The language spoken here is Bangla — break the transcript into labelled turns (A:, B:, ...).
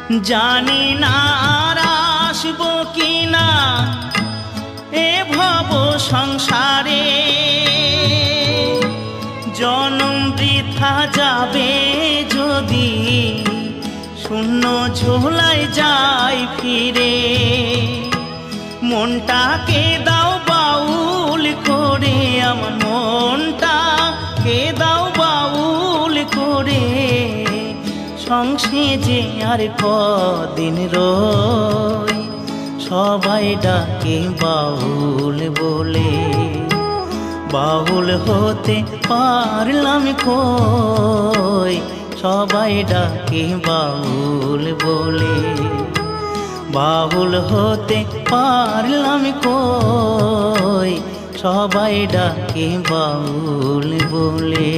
A: জানি না আর আসবো কিনা এ ভব সংসারে, জনম বৃথা যাবে যদি শূন্য ঝোলায় যাই ফিরে। মনটাকে দাও বাউল করে, আমার মনটাকে দাও বাউল করে, সংসে যে আর কদিন রই, সবাই ডাকে বাউল বলে। বাউল হতে পারলাম কই, সবাই ডাকে বাউল বলে। বাউল হতে পারলাম কই, সবাই ডাকে বাউল বলে।